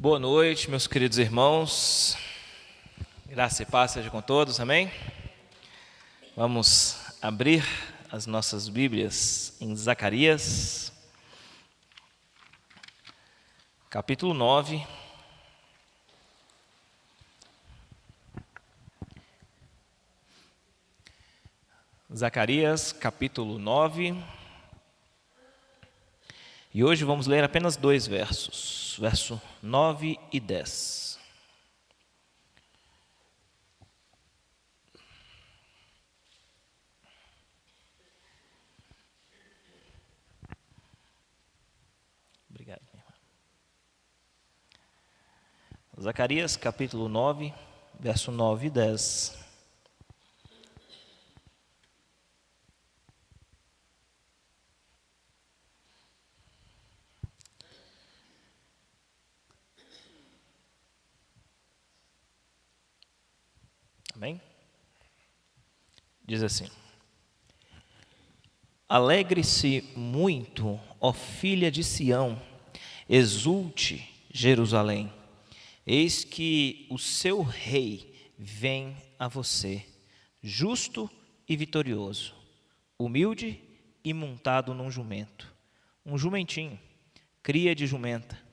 Boa noite, meus queridos irmãos. Graça e paz seja com todos, amém? Vamos abrir as nossas Bíblias em Zacarias, capítulo 9. Zacarias, capítulo 9. E hoje vamos ler apenas 2 versos, verso 9 e 10. Obrigado, minha irmã. Zacarias, capítulo 9, verso 9 e 10. Amém? Diz assim: Alegre-se muito, ó filha de Sião, exulte, Jerusalém. Eis que o seu rei vem a você, justo e vitorioso, humilde e montado num jumento, um jumentinho, cria de jumenta.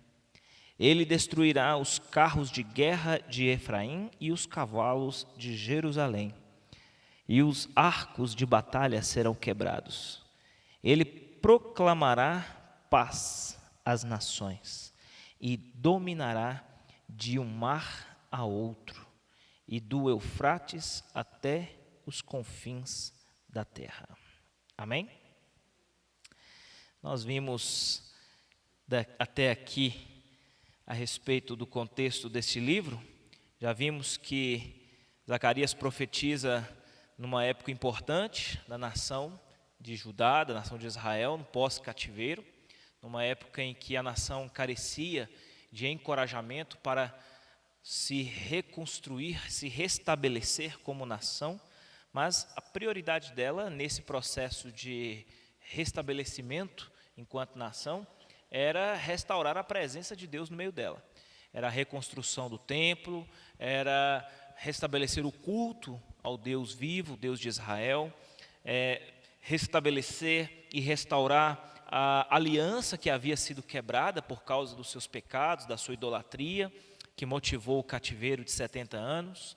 Ele destruirá os carros de guerra de Efraim e os cavalos de Jerusalém, e os arcos de batalha serão quebrados. Ele proclamará paz às nações e dominará de um mar a outro e do Eufrates até os confins da terra. Amém? Nós vimos até aqui a respeito do contexto deste livro. Já vimos que Zacarias profetiza numa época importante da nação de Judá, da nação de Israel, no pós-cativeiro, numa época em que a nação carecia de encorajamento para se reconstruir, se restabelecer como nação, mas a prioridade dela nesse processo de restabelecimento enquanto nação era restaurar a presença de Deus no meio dela. Era a reconstrução do templo, era restabelecer o culto ao Deus vivo, Deus de Israel, restabelecer e restaurar a aliança que havia sido quebrada por causa dos seus pecados, da sua idolatria, que motivou o cativeiro de 70 anos.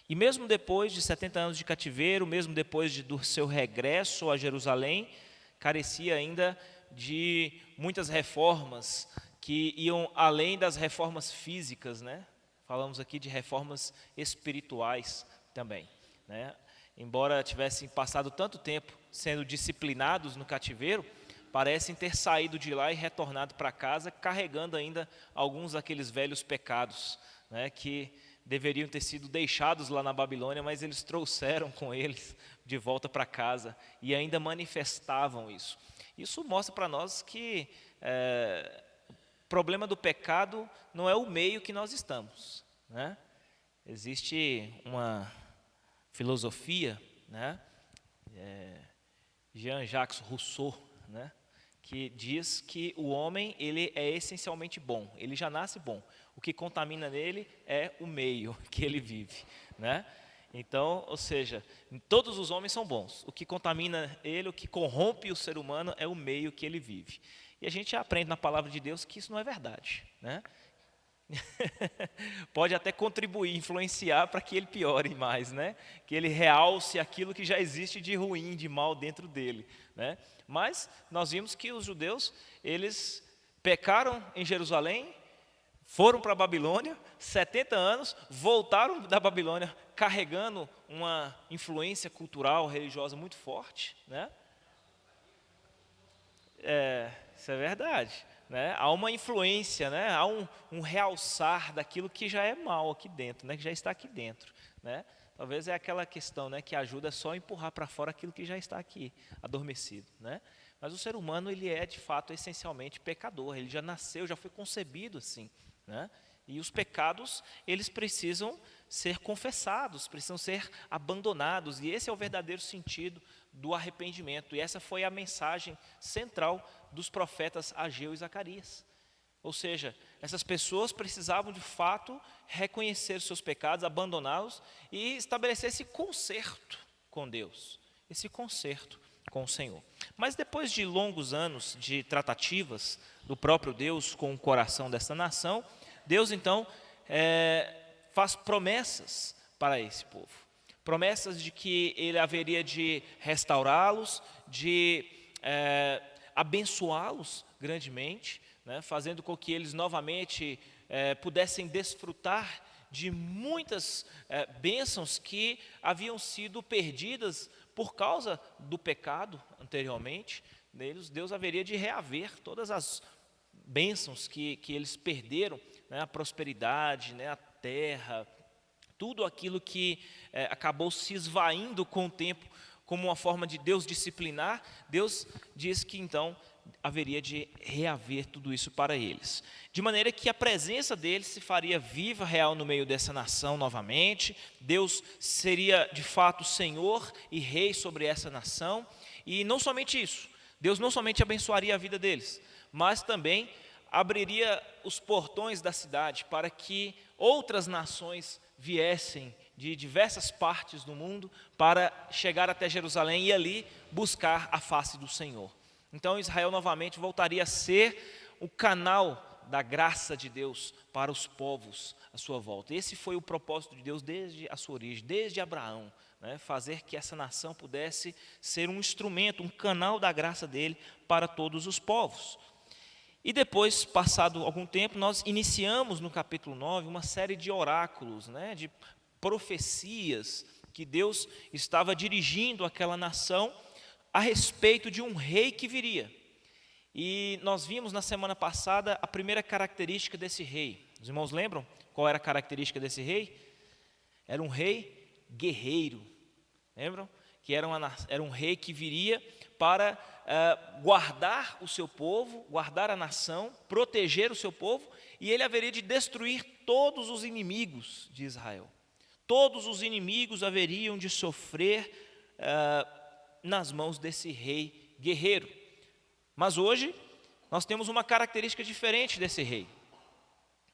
E mesmo depois de 70 anos de cativeiro, mesmo depois do seu regresso a Jerusalém, carecia ainda de muitas reformas que iam além das reformas físicas, né? Falamos aqui de reformas espirituais também, né? Embora tivessem passado tanto tempo sendo disciplinados no cativeiro, parecem ter saído de lá e retornado para casa carregando ainda alguns daqueles velhos pecados, né, que deveriam ter sido deixados lá na Babilônia, mas eles trouxeram com eles de volta para casa e ainda manifestavam isso. Isso mostra para nós que o problema do pecado não é o meio que nós estamos, né? Existe uma filosofia, né? Jean-Jacques Rousseau, né? Que diz que o homem ele é essencialmente bom, ele já nasce bom. O que contamina nele é o meio que ele vive, né? Então, ou seja, todos os homens são bons. O que contamina ele, o que corrompe o ser humano é o meio que ele vive. E a gente aprende na palavra de Deus que isso não é verdade, né? Pode até contribuir, influenciar para que ele piore mais, né? Que ele realce aquilo que já existe de ruim, de mal dentro dele, né? Mas nós vimos que os judeus, eles pecaram em Jerusalém, foram para a Babilônia, 70 anos, voltaram da Babilônia carregando uma influência cultural, religiosa muito forte, né? Isso é verdade, né? Há uma influência, né? Há um realçar daquilo que já é mal aqui dentro, né? Que já está aqui dentro, né? Talvez é aquela questão, né, que ajuda só a empurrar para fora aquilo que já está aqui, adormecido, né? Mas o ser humano, ele é de fato essencialmente pecador, ele já nasceu, já foi concebido assim, né? E os pecados, eles precisam ser confessados, precisam ser abandonados, e esse é o verdadeiro sentido do arrependimento, e essa foi a mensagem central dos profetas Ageu e Zacarias. Ou seja, essas pessoas precisavam de fato reconhecer os seus pecados, abandoná-los e estabelecer esse conserto com Deus, esse conserto com o Senhor. Mas depois de longos anos de tratativas do próprio Deus com o coração dessa nação, Deus então faz promessas para esse povo. Promessas de que Ele haveria de restaurá-los, de abençoá-los grandemente, né, fazendo com que eles novamente pudessem desfrutar de muitas bênçãos que haviam sido perdidas por causa do pecado anteriormente deles. Deus haveria de reaver todas as bênçãos que eles perderam, né, a prosperidade, né, a terra, tudo aquilo que acabou se esvaindo com o tempo, como uma forma de Deus disciplinar. Deus diz que então haveria de reaver tudo isso para eles, de maneira que a presença deles se faria viva, real no meio dessa nação novamente. Deus seria de fato Senhor e Rei sobre essa nação, e não somente isso, Deus não somente abençoaria a vida deles, mas também abriria os portões da cidade para que outras nações viessem de diversas partes do mundo para chegar até Jerusalém e ali buscar a face do Senhor. Então Israel novamente voltaria a ser o canal da graça de Deus para os povos à sua volta. Esse foi o propósito de Deus desde a sua origem, desde Abraão, né, fazer que essa nação pudesse ser um instrumento, um canal da graça dele para todos os povos. E depois, passado algum tempo, nós iniciamos no capítulo 9 uma série de oráculos, né, de profecias que Deus estava dirigindo àquela nação a respeito de um rei que viria. E nós vimos na semana passada a primeira característica desse rei. Os irmãos lembram qual era a característica desse rei? Era um rei guerreiro. Lembram? Que era um rei que viria para guardar o seu povo, guardar a nação, proteger o seu povo, e ele haveria de destruir todos os inimigos de Israel. Todos os inimigos haveriam de sofrer nas mãos desse rei guerreiro. Mas hoje nós temos uma característica diferente desse rei.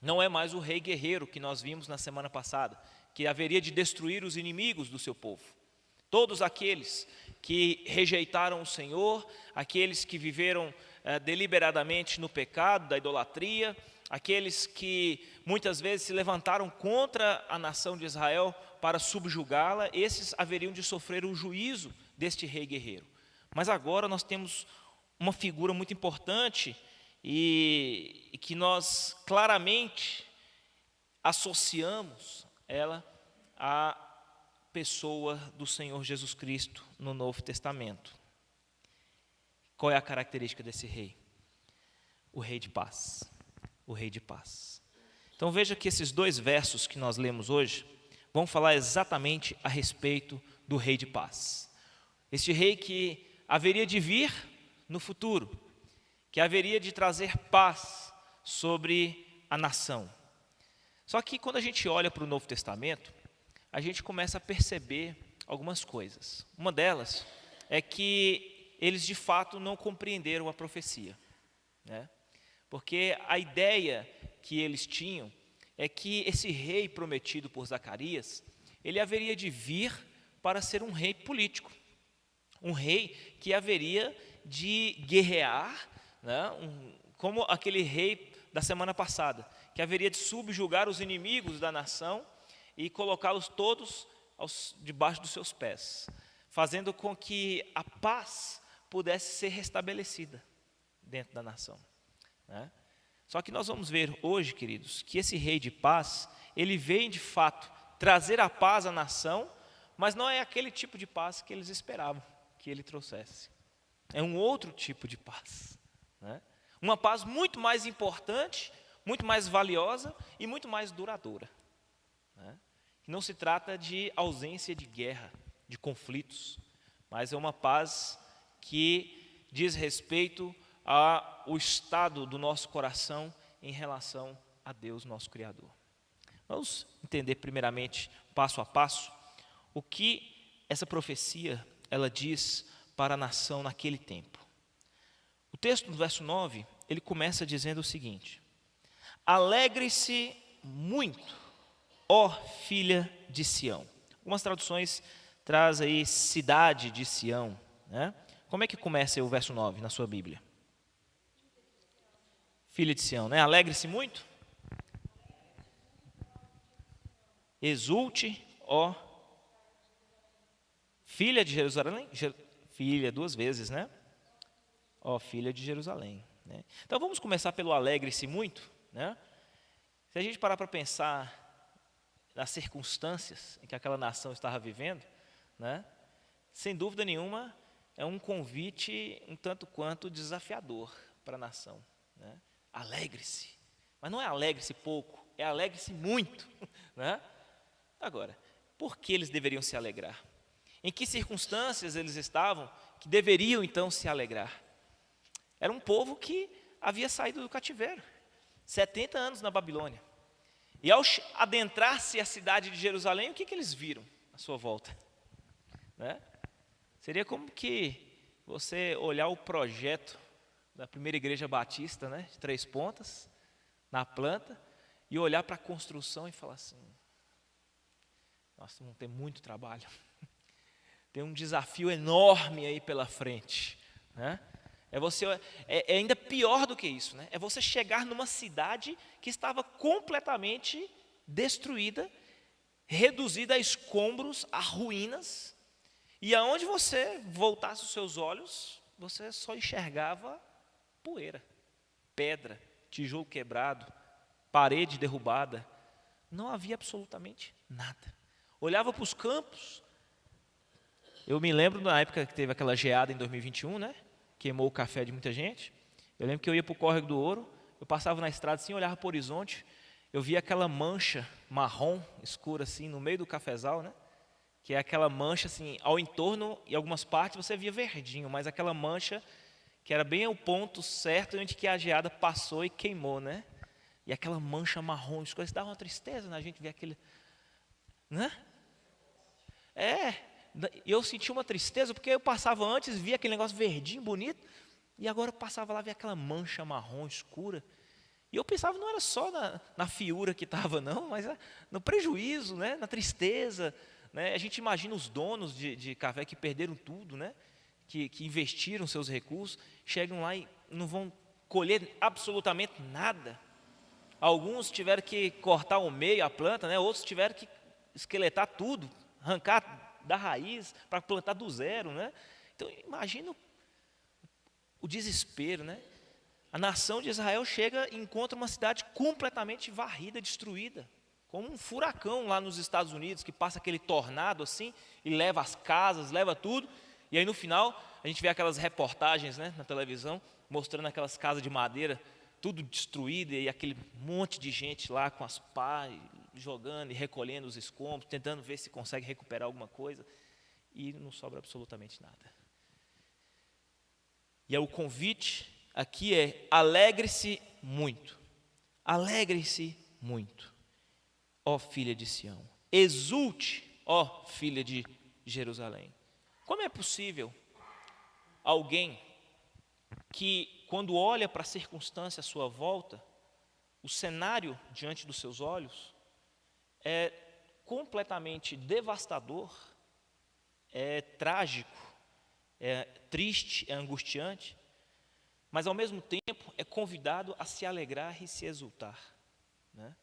Não é mais o rei guerreiro que nós vimos na semana passada, que haveria de destruir os inimigos do seu povo. Todos aqueles que rejeitaram o Senhor, aqueles que viveram deliberadamente no pecado da idolatria, aqueles que muitas vezes se levantaram contra a nação de Israel para subjugá-la, esses haveriam de sofrer o juízo deste rei guerreiro. Mas agora nós temos uma figura muito importante e que nós claramente associamos ela à pessoa do Senhor Jesus Cristo no Novo Testamento. Qual é a característica desse rei? O rei de paz. O rei de paz. Então veja que esses dois versos que nós lemos hoje vão falar exatamente a respeito do rei de paz. Este rei que haveria de vir no futuro, que haveria de trazer paz sobre a nação. Só que quando a gente olha para o Novo Testamento, a gente começa a perceber algumas coisas. Uma delas é que eles de fato não compreenderam a profecia, né? Porque a ideia que eles tinham é que esse rei prometido por Zacarias, ele haveria de vir para ser um rei político, um rei que haveria de guerrear, né? Como aquele rei da semana passada, que haveria de subjugar os inimigos da nação e colocá-los todos debaixo dos seus pés, fazendo com que a paz pudesse ser restabelecida dentro da nação, né? Só que nós vamos ver hoje, queridos, que esse rei de paz, ele vem de fato trazer a paz à nação, mas não é aquele tipo de paz que eles esperavam que ele trouxesse. É um outro tipo de paz, né? Uma paz muito mais importante, muito mais valiosa e muito mais duradoura, né? Não se trata de ausência de guerra, de conflitos, mas é uma paz que diz respeito ao estado do nosso coração em relação a Deus, nosso Criador. Vamos entender primeiramente, passo a passo, o que essa profecia ela diz para a nação naquele tempo. O texto do verso 9, ele começa dizendo o seguinte: Alegre-se muito, ó filha de Sião. Algumas traduções trazem aí cidade de Sião, né? Como é que começa aí o verso 9 na sua Bíblia? Filha de Sião, né? Alegre-se muito. Exulte, ó filha de Jerusalém. Filha duas vezes, né? Ó filha de Jerusalém, né? Então vamos começar pelo alegre-se muito, né? Se a gente parar para pensar nas circunstâncias em que aquela nação estava vivendo, né? Sem dúvida nenhuma, é um convite um tanto quanto desafiador para a nação, né? Alegre-se, mas não é alegre-se pouco, é alegre-se muito, né? Agora, por que eles deveriam se alegrar? Em que circunstâncias eles estavam que deveriam então se alegrar? Era um povo que havia saído do cativeiro, 70 anos na Babilônia. E ao adentrar-se a cidade de Jerusalém, o que eles viram à sua volta? Né? Seria como que você olhar o projeto da primeira igreja batista, né, de 3 pontas, na planta, e olhar para a construção e falar assim: nós vamos ter muito trabalho, tem um desafio enorme aí pela frente, né? É ainda pior do que isso, né? É você chegar numa cidade que estava completamente destruída, reduzida a escombros, a ruínas, e aonde você voltasse os seus olhos, você só enxergava poeira, pedra, tijolo quebrado, parede derrubada. Não havia absolutamente nada. Olhava para os campos. Eu me lembro na época que teve aquela geada em 2021, né? Queimou o café de muita gente. Eu lembro que eu ia para o Córrego do Ouro, eu passava na estrada assim, olhava para o horizonte, eu via aquela mancha marrom escura assim no meio do cafezal, né? Que é aquela mancha assim, ao entorno e algumas partes você via verdinho, mas aquela mancha que era bem o ponto certo onde que a geada passou e queimou, né? E aquela mancha marrom escura, isso dava uma tristeza na gente ver aquele, né? E eu senti uma tristeza, porque eu passava antes, via aquele negócio verdinho, bonito, e agora eu passava lá, via aquela mancha marrom escura, e eu pensava, não era só na fiura que estava não, mas no prejuízo, né? Na tristeza, né? A gente imagina os donos de café que perderam tudo, né? Que investiram seus recursos, chegam lá e não vão colher absolutamente nada. Alguns tiveram que cortar ao meio a planta, né? Outros tiveram que esqueletar tudo, arrancar da raiz para plantar do zero, né? Então imagina o desespero, né? A nação de Israel chega e encontra uma cidade completamente varrida, destruída, como um furacão lá nos Estados Unidos, que passa aquele tornado assim e leva as casas, leva tudo, e aí no final a gente vê aquelas reportagens, né, na televisão, mostrando aquelas casas de madeira tudo destruído, e aquele monte de gente lá com as pás, jogando e recolhendo os escombros, tentando ver se consegue recuperar alguma coisa, e não sobra absolutamente nada. E o convite aqui é: alegre-se muito, ó filha de Sião, exulte, ó filha de Jerusalém. Como é possível alguém que, quando olha para a circunstância à sua volta, o cenário diante dos seus olhos é completamente devastador, é trágico, é triste, é angustiante, mas ao mesmo tempo é convidado a se alegrar e se exultar, né?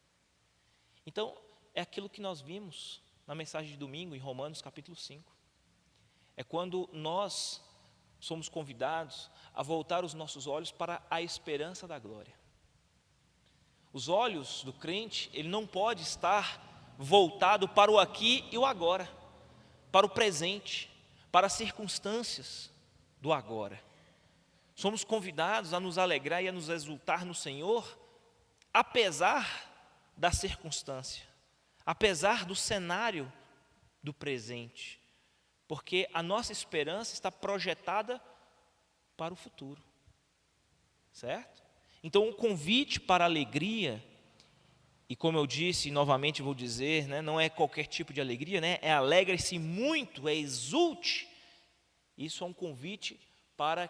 Então, é aquilo que nós vimos na mensagem de domingo, em Romanos capítulo 5. É quando nós somos convidados a voltar os nossos olhos para a esperança da glória. Os olhos do crente, ele não pode estar voltado para o aqui e o agora, para o presente, para as circunstâncias do agora. Somos convidados a nos alegrar e a nos exultar no Senhor, apesar da circunstância, apesar do cenário do presente, porque a nossa esperança está projetada para o futuro, certo? Então, o convite para a alegria, e como eu disse, e novamente vou dizer, né, não é qualquer tipo de alegria, né, é alegre-se muito, é exulte. Isso é um convite para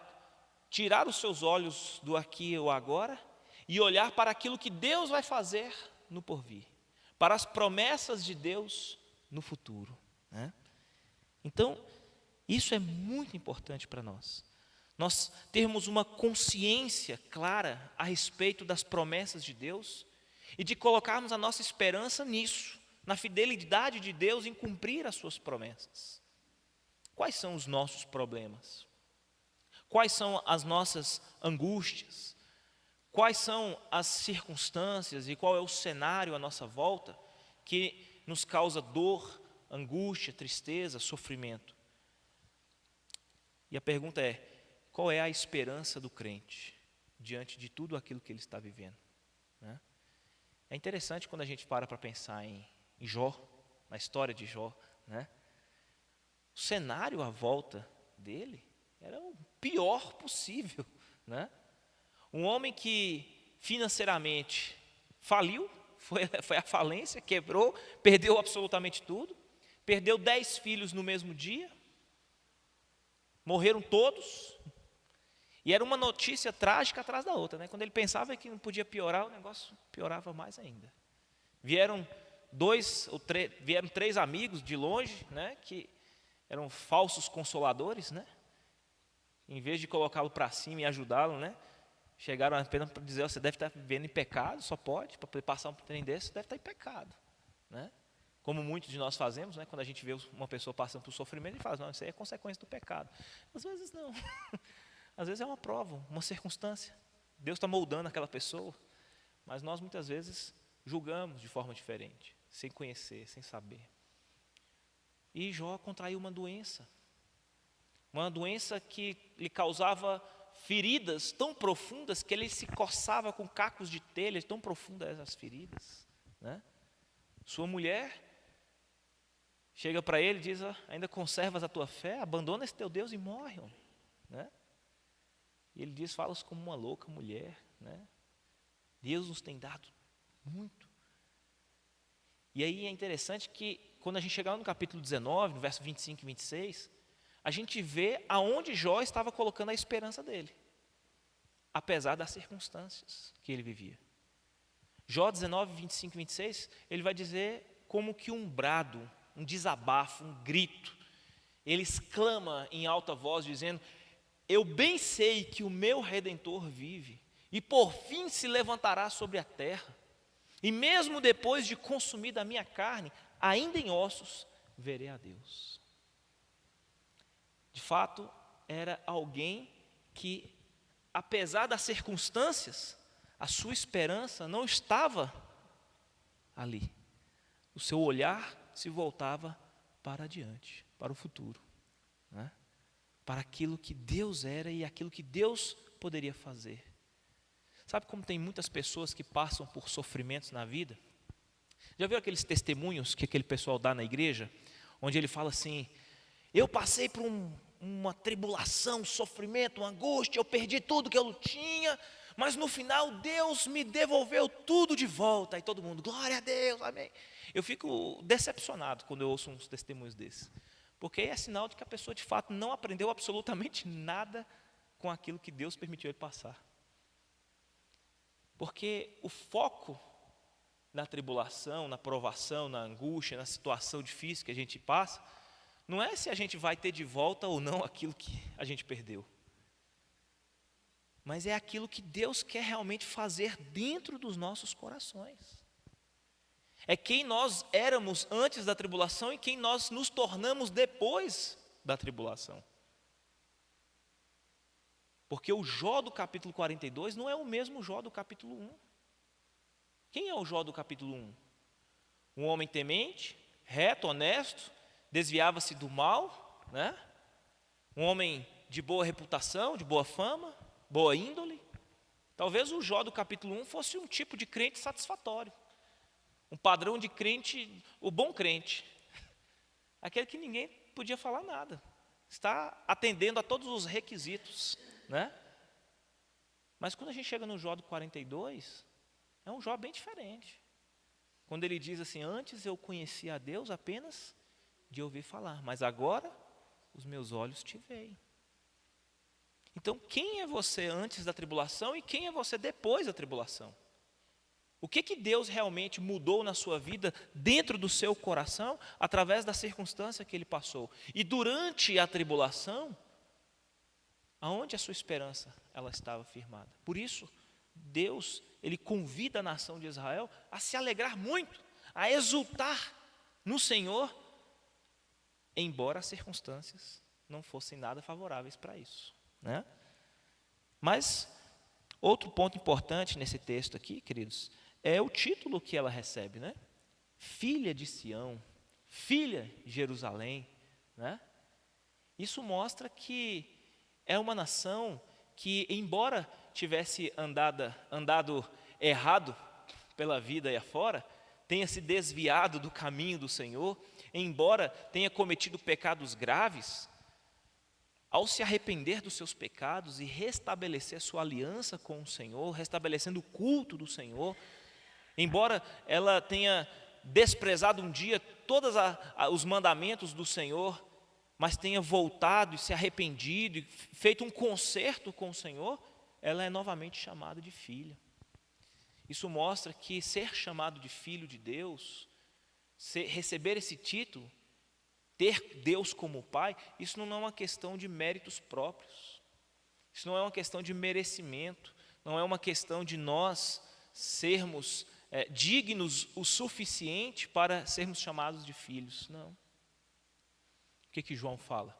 tirar os seus olhos do aqui ou agora e olhar para aquilo que Deus vai fazer no porvir, para as promessas de Deus no futuro, né? Então, isso é muito importante para nós. Nós termos uma consciência clara a respeito das promessas de Deus e de colocarmos a nossa esperança nisso, na fidelidade de Deus em cumprir as suas promessas. Quais são os nossos problemas? Quais são as nossas angústias? Quais são as circunstâncias e qual é o cenário à nossa volta que nos causa dor, angústia, tristeza, sofrimento? E a pergunta é: qual é a esperança do crente diante de tudo aquilo que ele está vivendo, né? É interessante quando a gente para pensar em Jó, na história de Jó, né? O cenário à volta dele era o pior possível, né? Um homem que financeiramente faliu, foi à falência, quebrou, perdeu absolutamente tudo, perdeu 10 filhos no mesmo dia, morreram todos, e era uma notícia trágica atrás da outra, né? Quando ele pensava que não podia piorar, o negócio piorava mais ainda. Vieram três amigos de longe, né? Que eram falsos consoladores, né? Em vez de colocá-lo para cima e ajudá-lo, né? Chegaram apenas para dizer: você deve estar vivendo em pecado, só pode, para poder passar um trem desse, você deve estar em pecado, né? Como muitos de nós fazemos, né? Quando a gente vê uma pessoa passando por sofrimento, a gente fala: não, isso aí é consequência do pecado. Às vezes não. Às vezes é uma prova, uma circunstância. Deus está moldando aquela pessoa, mas nós muitas vezes julgamos de forma diferente, sem conhecer, sem saber. E Jó contraiu uma doença que lhe causava feridas tão profundas que ele se coçava com cacos de telha, tão profundas as feridas, né? Sua mulher chega para ele e diz: ainda conservas a tua fé? Abandona esse teu Deus e morre, homem, né? E ele diz: falas como uma louca mulher, né? Deus nos tem dado muito. E aí é interessante que quando a gente chegar no capítulo 19, no verso 25 e 26, a gente vê aonde Jó estava colocando a esperança dele, apesar das circunstâncias que ele vivia. Jó 19, 25 e 26, ele vai dizer como que um brado, um desabafo, um grito. Ele exclama em alta voz dizendo: eu bem sei que o meu Redentor vive, e por fim se levantará sobre a terra, e mesmo depois de consumida a minha carne, ainda em ossos verei a Deus. De fato, era alguém que, apesar das circunstâncias, a sua esperança não estava ali. O seu olhar se voltava para adiante, para o futuro, né? Para aquilo que Deus era e aquilo que Deus poderia fazer. Sabe como tem muitas pessoas que passam por sofrimentos na vida? Já viu aqueles testemunhos que aquele pessoal dá na igreja, onde ele fala assim: eu passei por uma tribulação, um sofrimento, uma angústia, eu perdi tudo que eu tinha, mas no final Deus me devolveu tudo de volta. E todo mundo: glória a Deus, amém. Eu fico decepcionado quando eu ouço uns testemunhos desses, porque é sinal de que a pessoa de fato não aprendeu absolutamente nada com aquilo que Deus permitiu ele passar. Porque o foco na tribulação, na provação, na angústia, na situação difícil que a gente passa, não é se a gente vai ter de volta ou não aquilo que a gente perdeu, mas é aquilo que Deus quer realmente fazer dentro dos nossos corações. É quem nós éramos antes da tribulação e quem nós nos tornamos depois da tribulação. Porque o Jó do capítulo 42 não é o mesmo Jó do capítulo 1. Quem é o Jó do capítulo 1? Um homem temente, reto, honesto, desviava-se do mal, né? Um homem de boa reputação, de boa fama, boa índole. Talvez o Jó do capítulo 1 fosse um tipo de crente satisfatório, um padrão de crente, o bom crente, aquele que ninguém podia falar nada, está atendendo a todos os requisitos, né? Mas quando a gente chega no Jó do 42, é um Jó bem diferente. Quando ele diz assim: antes eu conhecia a Deus apenas de ouvir falar, mas agora os meus olhos te veem. Então, quem é você antes da tribulação e quem é você depois da tribulação? O que Deus realmente mudou na sua vida, dentro do seu coração, através da circunstância que ele passou? E durante a tribulação, aonde a sua esperança ela estava firmada? Por isso, Deus, ele convida a nação de Israel a se alegrar muito, a exultar no Senhor, embora as circunstâncias não fossem nada favoráveis para isso, né? Mas outro ponto importante nesse texto aqui, queridos, é o título que ela recebe, né? Filha de Sião, filha de Jerusalém, né? Isso mostra que é uma nação que, embora tivesse andado errado pela vida aí afora, tenha se desviado do caminho do Senhor, embora tenha cometido pecados graves, ao se arrepender dos seus pecados e restabelecer sua aliança com o Senhor, restabelecendo o culto do Senhor, embora ela tenha desprezado um dia todos os mandamentos do Senhor, mas tenha voltado e se arrependido e feito um concerto com o Senhor, ela é novamente chamada de filha. Isso mostra que ser chamado de filho de Deus, receber esse título, ter Deus como Pai, isso não é uma questão de méritos próprios, isso não é uma questão de merecimento, não é uma questão de nós sermos dignos o suficiente para sermos chamados de filhos, não. O que João fala?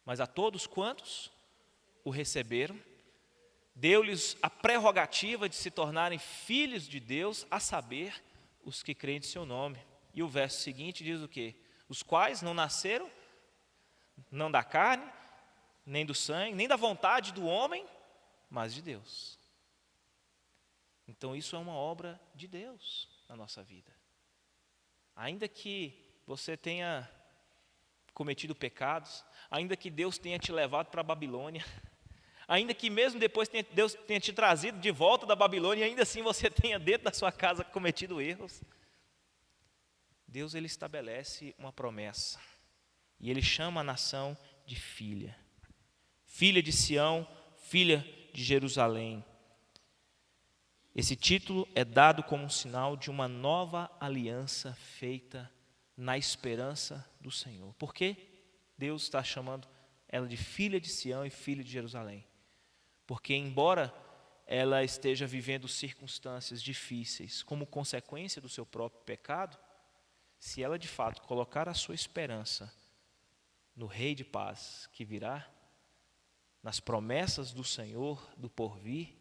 Mas a todos quantos o receberam, deu-lhes a prerrogativa de se tornarem filhos de Deus, a saber, os que creem em seu nome. E o verso seguinte diz o quê? Os quais não nasceram, não da carne, nem do sangue, nem da vontade do homem, mas de Deus. Então isso é uma obra de Deus na nossa vida. Ainda que você tenha cometido pecados, ainda que Deus tenha te levado para a Babilônia, ainda que mesmo depois Deus tenha te trazido de volta da Babilônia, e ainda assim você tenha dentro da sua casa cometido erros, Deus ele estabelece uma promessa, e ele chama a nação de filha. Filha de Sião, filha de Jerusalém. Esse título é dado como um sinal de uma nova aliança feita na esperança do Senhor. Por que Deus está chamando ela de filha de Sião e filha de Jerusalém? Porque embora ela esteja vivendo circunstâncias difíceis como consequência do seu próprio pecado, se ela de fato colocar a sua esperança no Rei de paz que virá, nas promessas do Senhor do porvir,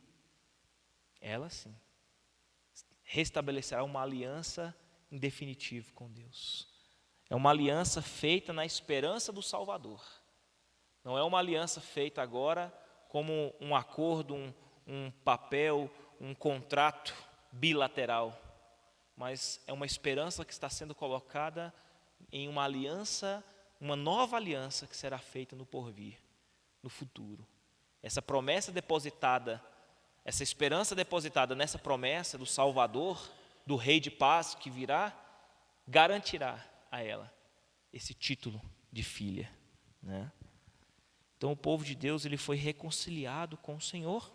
ela sim restabelecerá uma aliança em definitivo com Deus. É uma aliança feita na esperança do Salvador. Não é uma aliança feita agora como um acordo, um papel, um contrato bilateral, mas é uma esperança que está sendo colocada em uma aliança, uma nova aliança que será feita no porvir, no futuro. Essa promessa depositada, essa esperança depositada nessa promessa do Salvador, do Rei de paz que virá, garantirá a ela esse título de filha, né? Então o povo de Deus ele foi reconciliado com o Senhor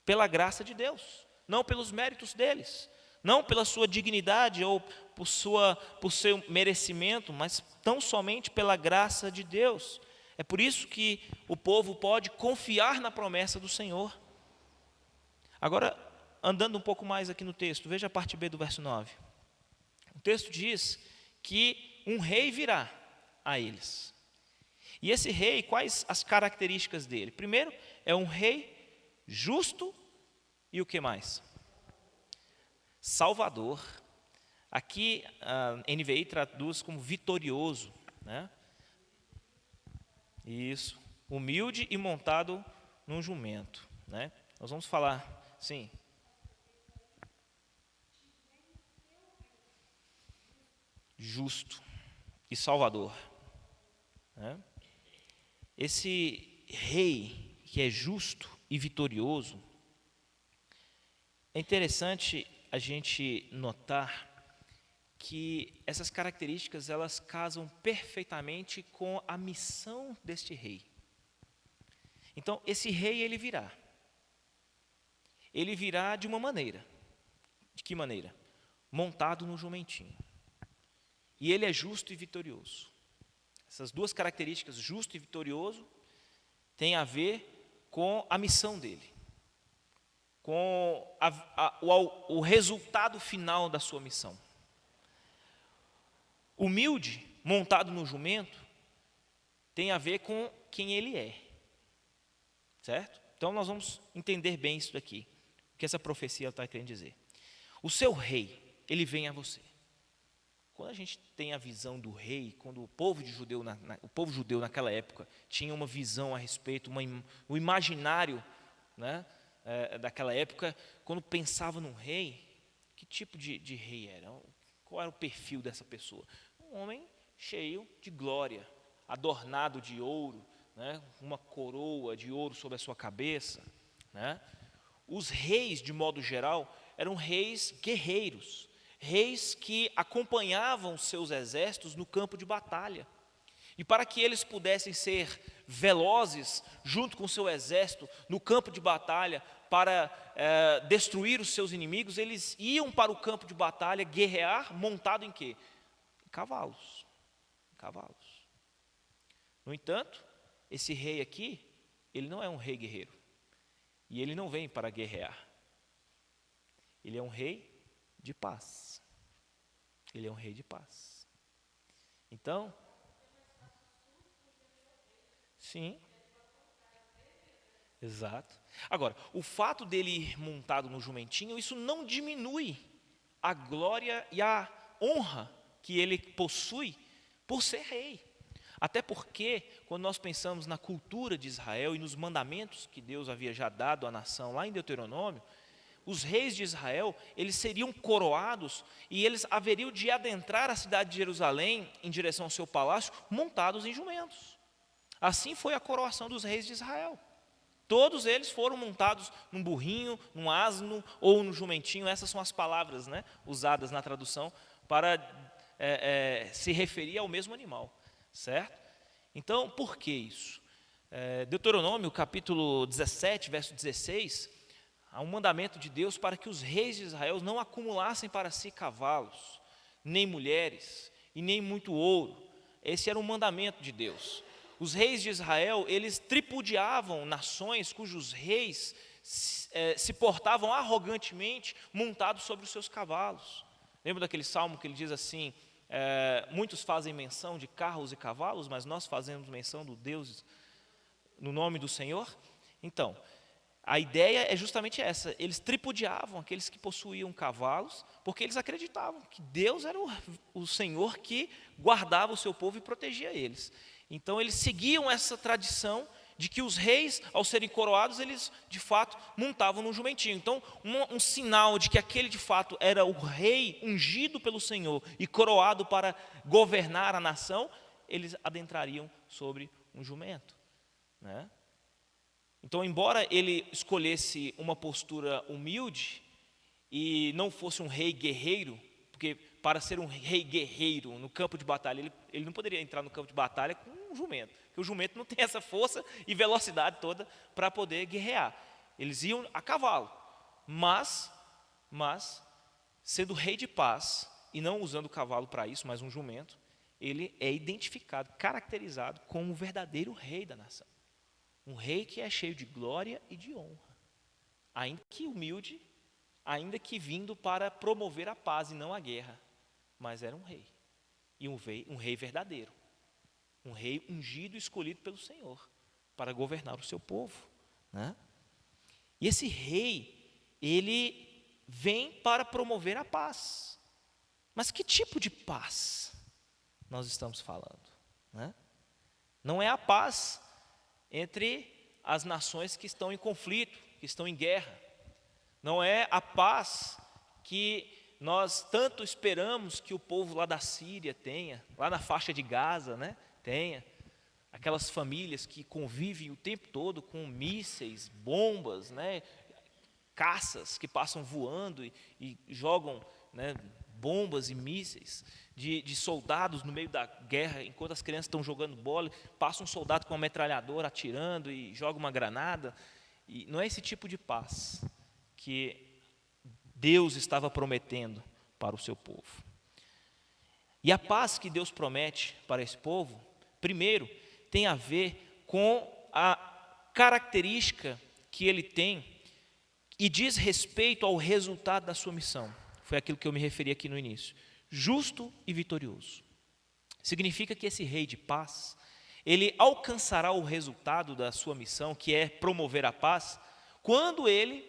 pela graça de Deus, não pelos méritos deles, não pela sua dignidade ou por seu merecimento, mas tão somente pela graça de Deus. É por isso que o povo pode confiar na promessa do Senhor. Agora, andando um pouco mais aqui no texto, veja a parte B do verso 9. O texto diz que um rei virá a eles. E esse rei, quais as características dele? Primeiro, é um rei justo e o que mais? Salvador. Aqui a NVI traduz como vitorioso, né? Isso, humilde e montado num jumento, né? Nós vamos falar, sim. Justo e salvador, né? Esse rei que é justo e vitorioso, é interessante a gente notar que essas características elas casam perfeitamente com a missão deste rei. Então, esse rei, ele virá. Ele virá de uma maneira. De que maneira? Montado no jumentinho. E ele é justo e vitorioso. Essas duas características, justo e vitorioso, têm a ver com a missão dele, com o resultado final da sua missão. Humilde, montado no jumento, tem a ver com quem ele é, certo? Então nós vamos entender bem isso daqui, o que essa profecia está querendo dizer. O seu rei, ele vem a você. Quando a gente tem a visão do rei, quando o povo judeu naquela época tinha uma visão a respeito, o imaginário, né, daquela época, quando pensava num rei, que tipo de rei era? Qual era o perfil dessa pessoa? Um homem cheio de glória, adornado de ouro, né, uma coroa de ouro sobre a sua cabeça, né? Os reis, de modo geral, eram reis guerreiros, reis que acompanhavam seus exércitos no campo de batalha. E para que eles pudessem ser velozes junto com o seu exército no campo de batalha para destruir os seus inimigos, eles iam para o campo de batalha guerrear montado em quê? Em cavalos. Cavalos. No entanto, esse rei aqui, ele não é um rei guerreiro. E ele não vem para guerrear. Ele é um rei de paz. Ele é um rei de paz. Então, sim, exato. Agora, o fato dele ir montado no jumentinho, isso não diminui a glória e a honra que ele possui por ser rei. Até porque, quando nós pensamos na cultura de Israel e nos mandamentos que Deus havia já dado à nação lá em Deuteronômio, os reis de Israel, eles seriam coroados e eles haveriam de adentrar a cidade de Jerusalém em direção ao seu palácio, montados em jumentos. Assim foi a coroação dos reis de Israel. Todos eles foram montados num burrinho, num asno ou no jumentinho. Essas são as palavras, né, usadas na tradução para se referir ao mesmo animal, certo? Então, por que isso? Deuteronômio, capítulo 17, verso 16, há um mandamento de Deus para que os reis de Israel não acumulassem para si cavalos, nem mulheres e nem muito ouro. Esse era um mandamento de Deus. Os reis de Israel, eles tripudiavam nações cujos reis se portavam arrogantemente montados sobre os seus cavalos. Lembra daquele salmo que ele diz assim, muitos fazem menção de carros e cavalos, mas nós fazemos menção do Deus no nome do Senhor? Então, a ideia é justamente essa, eles tripudiavam aqueles que possuíam cavalos, porque eles acreditavam que Deus era o Senhor que guardava o seu povo e protegia eles. Então eles seguiam essa tradição de que os reis, ao serem coroados, eles de fato montavam num jumentinho. Então um sinal de que aquele de fato era o rei ungido pelo Senhor e coroado para governar a nação, eles adentrariam sobre um jumento, né? Então, embora ele escolhesse uma postura humilde e não fosse um rei guerreiro, porque para ser um rei guerreiro no campo de batalha, ele não poderia entrar no campo de batalha com um jumento, porque o jumento não tem essa força e velocidade toda para poder guerrear. Eles iam a cavalo, mas sendo rei de paz e não usando o cavalo para isso, mas um jumento, ele é identificado, caracterizado como o verdadeiro rei da nação. Um rei que é cheio de glória e de honra, ainda que humilde, ainda que vindo para promover a paz e não a guerra, mas era um rei, e um rei verdadeiro, um rei ungido e escolhido pelo Senhor, para governar o seu povo, né? E esse rei, ele vem para promover a paz, mas que tipo de paz nós estamos falando, né? Não é a paz entre as nações que estão em conflito, que estão em guerra. Não é a paz que nós tanto esperamos que o povo lá da Síria tenha, lá na faixa de Gaza, né, tenha. Aquelas famílias que convivem o tempo todo com mísseis, bombas, né, caças que passam voando e jogam, né, bombas e mísseis. de soldados no meio da guerra, enquanto as crianças estão jogando bola, passa um soldado com uma metralhadora atirando e joga uma granada. E não é esse tipo de paz que Deus estava prometendo para o seu povo. E a paz que Deus promete para esse povo, primeiro, tem a ver com a característica que ele tem e diz respeito ao resultado da sua missão. Foi aquilo que eu me referi aqui no início. Justo e vitorioso. Significa que esse rei de paz, ele alcançará o resultado da sua missão, que é promover a paz, quando ele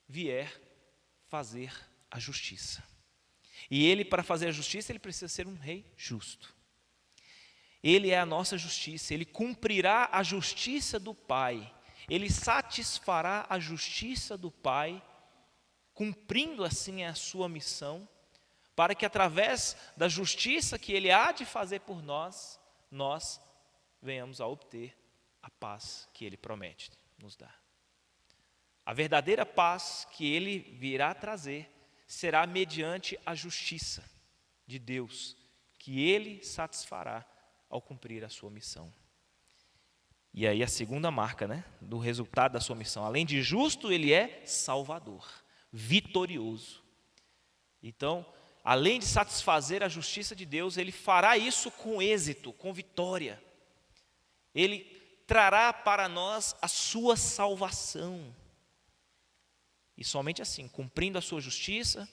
vier fazer a justiça. E ele, para fazer a justiça, ele precisa ser um rei justo. Ele é a nossa justiça, ele cumprirá a justiça do Pai, ele satisfará a justiça do Pai, cumprindo assim a sua missão, para que através da justiça que ele há de fazer por nós, nós venhamos a obter a paz que ele promete nos dar. A verdadeira paz que ele virá trazer será mediante a justiça de Deus, que ele satisfará ao cumprir a sua missão. E aí a segunda marca, do resultado da sua missão, além de justo, ele é salvador, vitorioso. Então, além de satisfazer a justiça de Deus, ele fará isso com êxito, com vitória. Ele trará para nós a sua salvação. E somente assim, cumprindo a sua justiça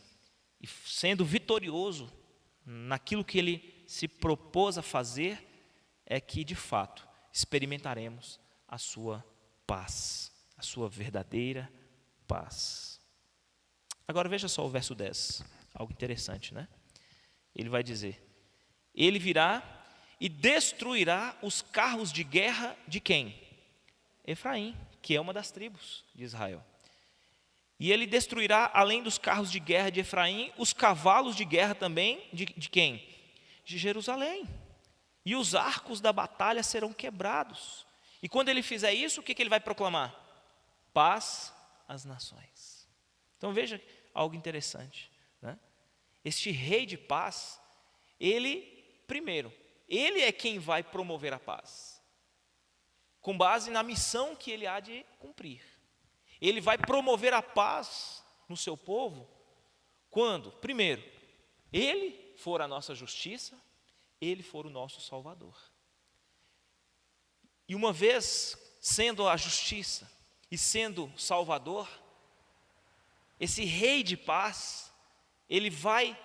e sendo vitorioso naquilo que ele se propôs a fazer, é que de fato experimentaremos a sua paz, a sua verdadeira paz. Agora veja só o verso 10, algo interessante, Ele vai dizer: ele virá e destruirá os carros de guerra de quem? Efraim, que é uma das tribos de Israel. E ele destruirá, além dos carros de guerra de Efraim, os cavalos de guerra também de quem? De Jerusalém. E os arcos da batalha serão quebrados. E quando ele fizer isso, o que ele vai proclamar? Paz às nações. Então veja algo interessante, Este rei de paz, ele, primeiro, ele é quem vai promover a paz, com base na missão que ele há de cumprir. Ele vai promover a paz no seu povo quando, primeiro, ele for a nossa justiça, ele for o nosso Salvador. E uma vez sendo a justiça e sendo Salvador, esse rei de paz, ele vai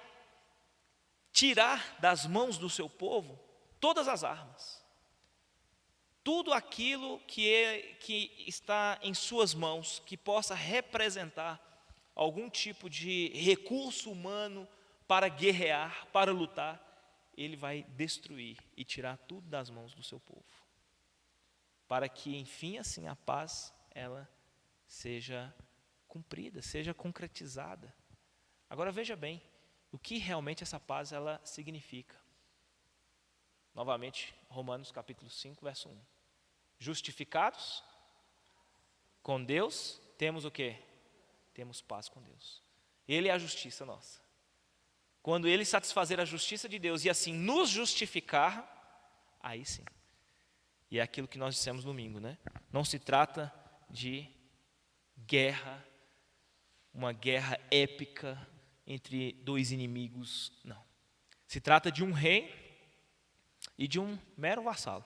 tirar das mãos do seu povo todas as armas. Tudo aquilo que está em suas mãos, que possa representar algum tipo de recurso humano para guerrear, para lutar, ele vai destruir e tirar tudo das mãos do seu povo. Para que, enfim, assim, a paz, ela seja cumprida, seja concretizada. Agora veja bem, o que realmente essa paz, ela significa. Novamente, Romanos capítulo 5, verso 1. Justificados com Deus, temos o quê? Temos paz com Deus. Ele é a justiça nossa. Quando ele satisfazer a justiça de Deus e assim nos justificar, aí sim. E é aquilo que nós dissemos domingo, Não se trata de guerra, uma guerra épica entre dois inimigos, não. Se trata de um rei e de um mero vassalo,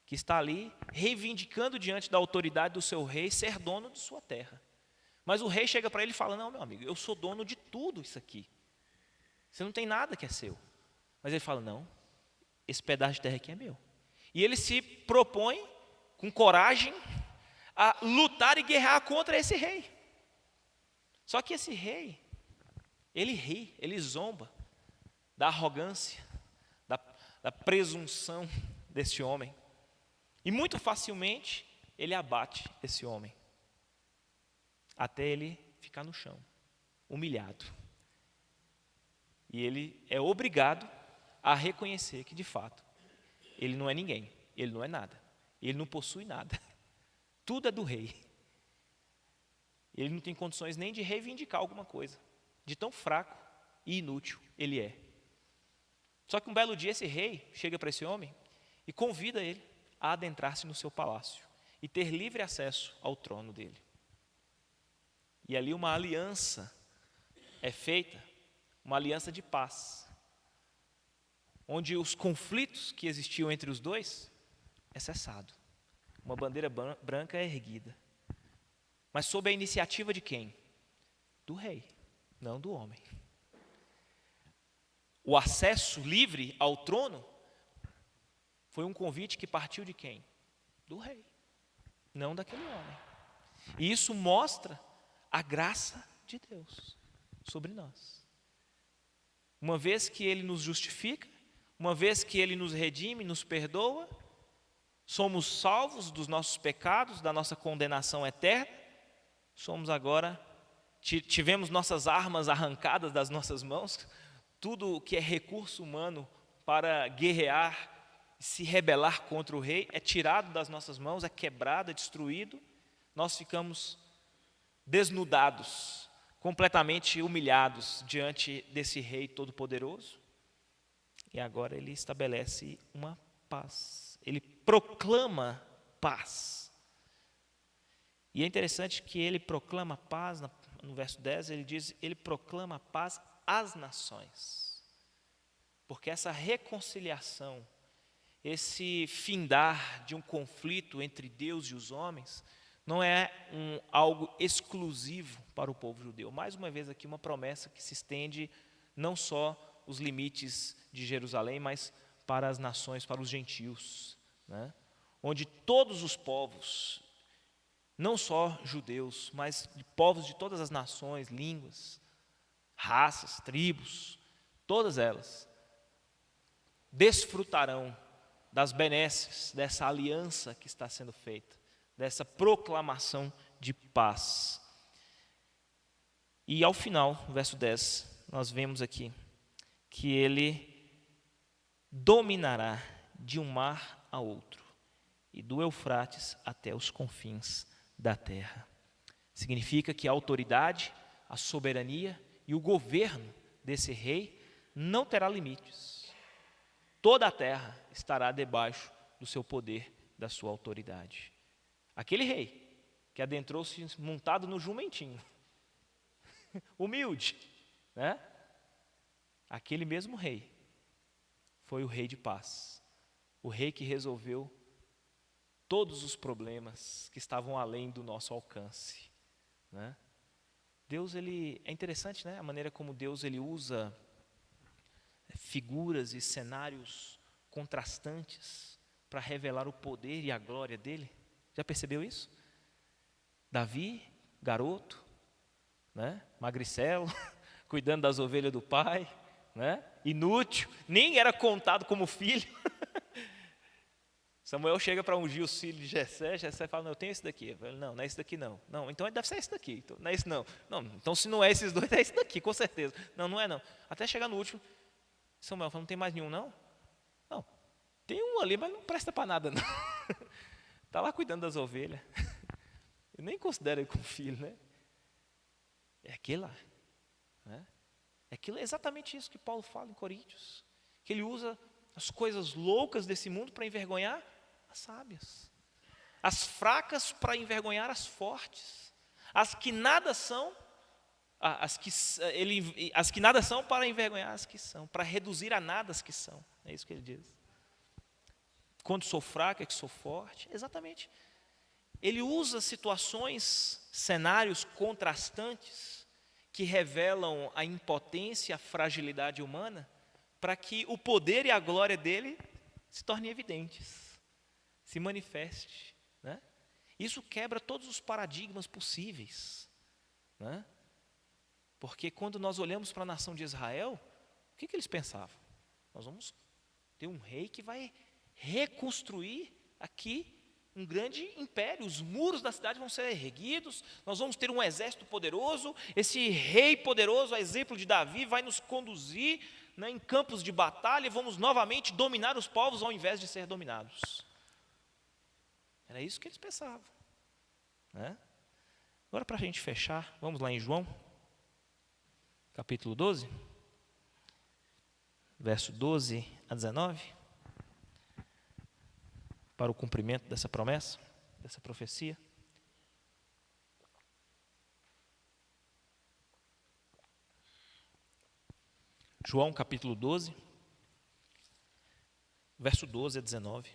que está ali reivindicando diante da autoridade do seu rei ser dono de sua terra. Mas o rei chega para ele e fala: não, meu amigo, eu sou dono de tudo isso aqui. Você não tem nada que é seu. Mas ele fala: não, esse pedaço de terra aqui é meu. E ele se propõe, com coragem, a lutar e guerrear contra esse rei. Só que esse rei, ele ri, ele zomba da arrogância, da presunção desse homem. E muito facilmente ele abate esse homem, até ele ficar no chão, humilhado. E ele é obrigado a reconhecer que, de fato, ele não é ninguém, ele não é nada, ele não possui nada. Tudo é do rei. Ele não tem condições nem de reivindicar alguma coisa, de tão fraco e inútil ele é. Só que um belo dia esse rei chega para esse homem e convida ele a adentrar-se no seu palácio e ter livre acesso ao trono dele. E ali uma aliança é feita, uma aliança de paz, onde os conflitos que existiam entre os dois é cessado. Uma bandeira branca é erguida. Mas sob a iniciativa de quem? Do rei, não do homem. O acesso livre ao trono foi um convite que partiu de quem? Do rei, não daquele homem. E isso mostra a graça de Deus sobre nós. Uma vez que Ele nos justifica, uma vez que Ele nos redime, nos perdoa, somos salvos dos nossos pecados, da nossa condenação eterna, somos agora, tivemos nossas armas arrancadas das nossas mãos, tudo que é recurso humano para guerrear, se rebelar contra o rei, é tirado das nossas mãos, é quebrado, é destruído, nós ficamos desnudados, completamente humilhados diante desse rei todo-poderoso. E agora ele estabelece uma paz, ele proclama paz. E é interessante que ele proclama paz, no verso 10 ele diz, ele proclama paz às nações. Porque essa reconciliação, esse findar de um conflito entre Deus e os homens, não é algo exclusivo para o povo judeu. Mais uma vez aqui uma promessa que se estende não só os limites de Jerusalém, mas para as nações, para os gentios, né? Onde todos os povos, não só judeus, mas povos de todas as nações, línguas, raças, tribos, todas elas desfrutarão das benesses dessa aliança que está sendo feita, dessa proclamação de paz. E ao final, verso 10, nós vemos aqui que ele dominará de um mar a outro e do Eufrates até os confins da terra. Significa que a autoridade, a soberania e o governo desse rei não terá limites. Toda a terra estará debaixo do seu poder, da sua autoridade. Aquele rei que adentrou-se montado no jumentinho, humilde, né? Aquele mesmo rei foi o rei de paz, o rei que resolveu todos os problemas que estavam além do nosso alcance, né? Deus, é interessante, né? A maneira como Deus ele usa figuras e cenários contrastantes para revelar o poder e a glória dele. Já percebeu isso? Davi, garoto, né? Magricelo, cuidando das ovelhas do pai, né? Inútil, nem era contado como filho. Samuel chega para ungir os filhos de Jessé, Jessé fala, não, eu tenho esse daqui. Eu falo, não, não é esse daqui não. Não, então deve ser esse daqui. Então, não é esse não. Não, então se não é esses dois, é esse daqui, com certeza. Não, não é não. Até chegar no último, Samuel fala, não tem mais nenhum não? Não, tem um ali, mas não presta para nada não. Está lá cuidando das ovelhas. Eu nem considero ele como filho, né? É aquele lá, né? É exatamente isso que Paulo fala em Coríntios, que ele usa as coisas loucas desse mundo para envergonhar as sábias, as fracas para envergonhar as fortes, as que nada são, as que nada são para envergonhar as que são, para reduzir a nada as que são. É isso que ele diz. Quando sou fraco é que sou forte. Exatamente. Ele usa situações, cenários contrastantes que revelam a impotência, a fragilidade humana, para que o poder e a glória dele se tornem evidentes, se manifeste, né? Isso quebra todos os paradigmas possíveis, né? Porque quando nós olhamos para a nação de Israel, o que eles pensavam? Nós vamos ter um rei que vai reconstruir aqui um grande império, os muros da cidade vão ser erguidos, nós vamos ter um exército poderoso, esse rei poderoso, a exemplo de Davi, vai nos conduzir, né, em campos de batalha, e vamos novamente dominar os povos ao invés de ser dominados. Era isso que eles pensavam, né? Agora, para a gente fechar, vamos lá em João, capítulo 12. verso 12 a 19, para o cumprimento dessa promessa, dessa profecia. João capítulo 12, verso 12 a 19.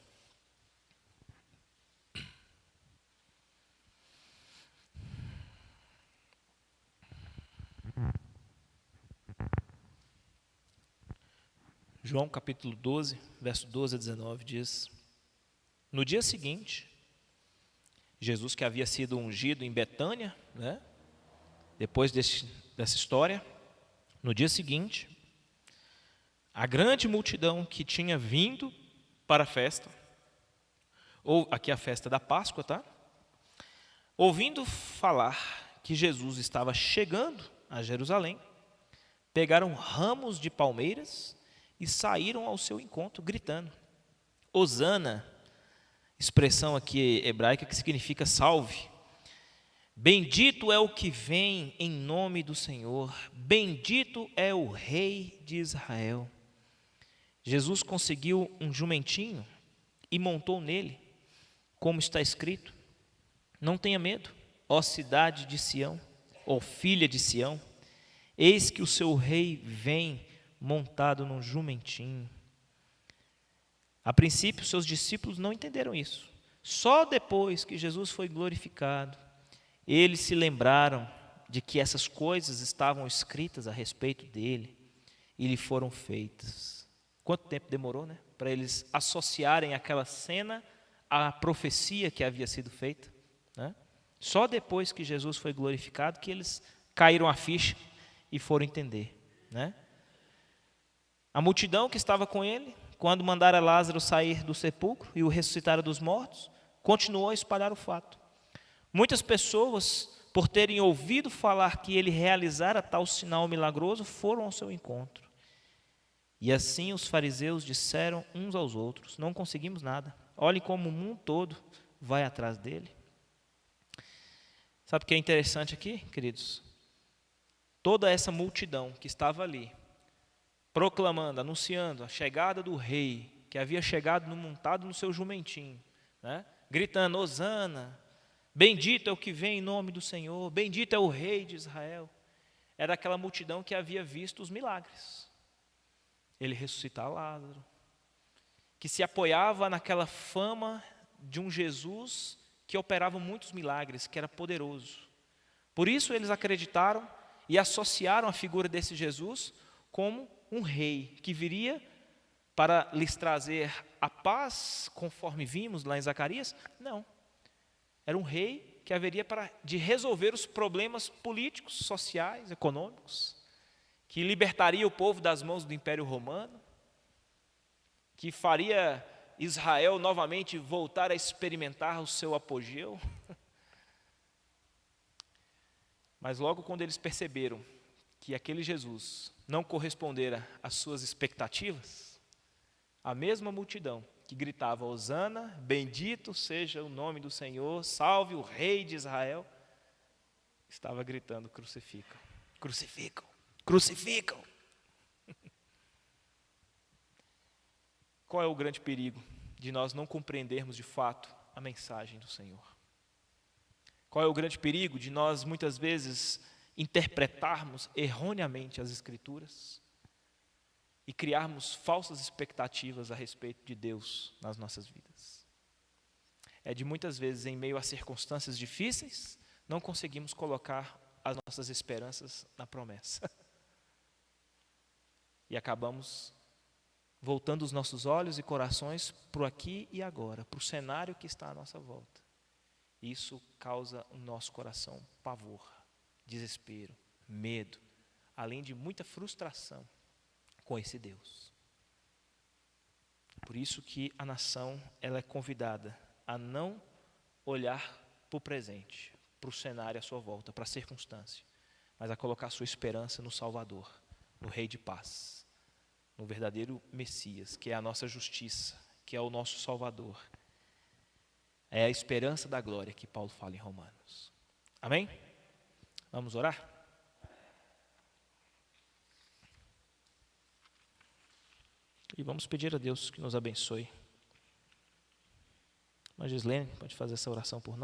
João capítulo 12, verso 12 a 19 diz: No dia seguinte, Jesus, que havia sido ungido em Betânia, depois dessa história, no dia seguinte, a grande multidão que tinha vindo para a festa, ou aqui a festa da Páscoa, ouvindo falar que Jesus estava chegando a Jerusalém, pegaram ramos de palmeiras e saíram ao seu encontro, gritando: Hosana, expressão aqui hebraica que significa salve. Bendito é o que vem em nome do Senhor, bendito é o Rei de Israel. Jesus conseguiu um jumentinho e montou nele, como está escrito: Não tenha medo, ó cidade de Sião, ó filha de Sião, eis que o seu rei vem montado num jumentinho. A princípio, seus discípulos não entenderam isso. Só depois que Jesus foi glorificado, eles se lembraram de que essas coisas estavam escritas a respeito dele e lhe foram feitas. Quanto tempo demorou, para eles associarem aquela cena à profecia que havia sido feita, Só depois que Jesus foi glorificado que eles caíram a ficha e foram entender, A multidão que estava com ele, quando mandara Lázaro sair do sepulcro e o ressuscitara dos mortos, continuou a espalhar o fato. Muitas pessoas, por terem ouvido falar que ele realizara tal sinal milagroso, foram ao seu encontro. E assim os fariseus disseram uns aos outros: Não conseguimos nada. Olhem como o mundo todo vai atrás dele. Sabe o que é interessante aqui, queridos? Toda essa multidão que estava ali, proclamando, anunciando a chegada do rei, que havia chegado montado no seu jumentinho, gritando: Hosana, bendito é o que vem em nome do Senhor, bendito é o Rei de Israel. Era aquela multidão que havia visto os milagres. Ele ressuscitar Lázaro, que se apoiava naquela fama de um Jesus que operava muitos milagres, que era poderoso. Por isso eles acreditaram e associaram a figura desse Jesus como um rei que viria para lhes trazer a paz, conforme vimos lá em Zacarias. Não, era um rei que haveria de resolver os problemas políticos, sociais, econômicos, que libertaria o povo das mãos do Império Romano, que faria Israel novamente voltar a experimentar o seu apogeu. Mas logo quando eles perceberam que aquele Jesus não correspondera às suas expectativas, a mesma multidão que gritava: Hosana, bendito seja o nome do Senhor, salve o Rei de Israel, estava gritando: crucificam, crucificam, crucificam. Qual é o grande perigo de nós não compreendermos de fato a mensagem do Senhor? Qual é o grande perigo de nós muitas vezes interpretarmos erroneamente as Escrituras e criarmos falsas expectativas a respeito de Deus nas nossas vidas? É de muitas vezes, em meio a circunstâncias difíceis, não conseguimos colocar as nossas esperanças na promessa. E acabamos voltando os nossos olhos e corações para o aqui e agora, para o cenário que está à nossa volta. Isso causa no nosso coração pavor, desespero, medo, além de muita frustração com esse Deus. Por isso que a nação ela é convidada a não olhar para o presente, para o cenário à sua volta, para a circunstância, mas a colocar sua esperança no Salvador, no Rei de paz, no verdadeiro Messias, que é a nossa justiça, que é o nosso Salvador. É a esperança da glória que Paulo fala em Romanos. Amém? Vamos orar? E vamos pedir a Deus que nos abençoe. Mas Gislene, pode fazer essa oração por nós?